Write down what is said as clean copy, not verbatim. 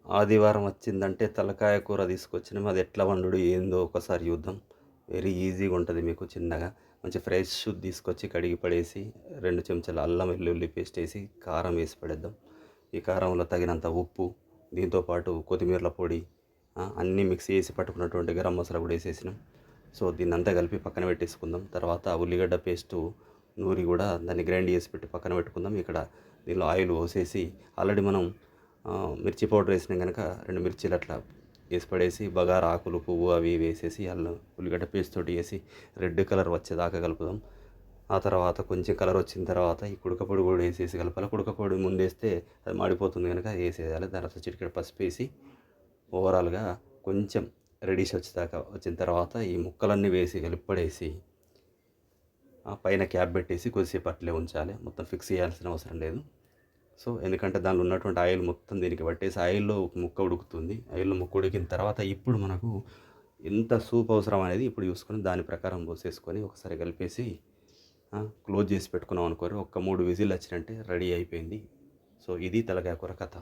ఆదివారం వచ్చిందంటే తలకాయ కూర తీసుకొచ్చినాము. అది ఎట్లా వండుడు ఏందో ఒకసారి చూద్దాం. వెరీ ఈజీగా ఉంటుంది మీకు చిన్నగా. మంచి ఫ్రెష్‌ది తీసుకొచ్చి కడిగి పడేసి 2 చెంచాల అల్లం వెల్లుల్లి పేస్ట్ ఏసి, కారం వేసి పడేద్దాం. ఈ కారంలో తగినంత ఉప్పు, దీంతో పాటు కొత్తిమీరల పొడి, అన్నీ మిక్స్ చేసి పట్టుకున్నటువంటి గరం మసాలా కూడా ఏసేసినాం. సో దీన్నంతా కలిపి పక్కన పెట్టేసుకుందాం. తర్వాత ఉల్లిగడ్డ పేస్టు నూరి కూడా దాన్ని గ్రైండ్ చేసి పెట్టి పక్కన పెట్టుకుందాం. ఇక్కడ దీనిలో ఆయిల్ పోసేసి ఆల్రెడీ మనం మిర్చి పౌడర్ వేసినాం కనుక 2 మిర్చీలు అట్లా వేసి పడేసి బగారా ఆకులు, పువ్వు అవి వేసేసి అల్లం ఉల్లిగడ్డ పేస్ట్ తోటి వేసి రెడ్ కలర్ వచ్చేదాకా కలుపుదాం. ఆ తర్వాత కొంచెం కలర్ వచ్చిన తర్వాత ఈ కుడకపొడి కూడా వేసేసి కలపాలి. కుడకపొడి ముందేస్తే అది మాడిపోతుంది కనుక వేసేయాలి. తర్వాత చిటికెడు పసుపు వేసి ఓవరాల్గా కొంచెం రెడీష్ వచ్చేదాకా వచ్చిన తర్వాత ఈ ముక్కలన్నీ వేసి కలిపడేసి పైన క్యాప్ పెట్టేసి కొద్దిసేపు అట్లే ఉంచాలి. మొత్తం ఫిక్స్ చేయాల్సిన అవసరం లేదు. సో ఎందుకంటే దానిలో ఉన్నటువంటి ఆయిల్ మొత్తం దీనికి పట్టేసి ఆయిల్లో ముక్క ఉడుకుతుంది. ఆయిల్లో ముక్క ఉడికిన తర్వాత ఇప్పుడు మనకు ఎంత సూప్ అవసరం అనేది ఇప్పుడు చూసుకొని దాని ప్రకారం పోసేసుకొని ఒకసారి కలిపేసి క్లోజ్ చేసి పెట్టుకున్నాం అనుకోరు. ఒక్క 3 విజిల్ వచ్చినంటే రెడీ అయిపోయింది. సో ఇది తలకాయ కూర కథ.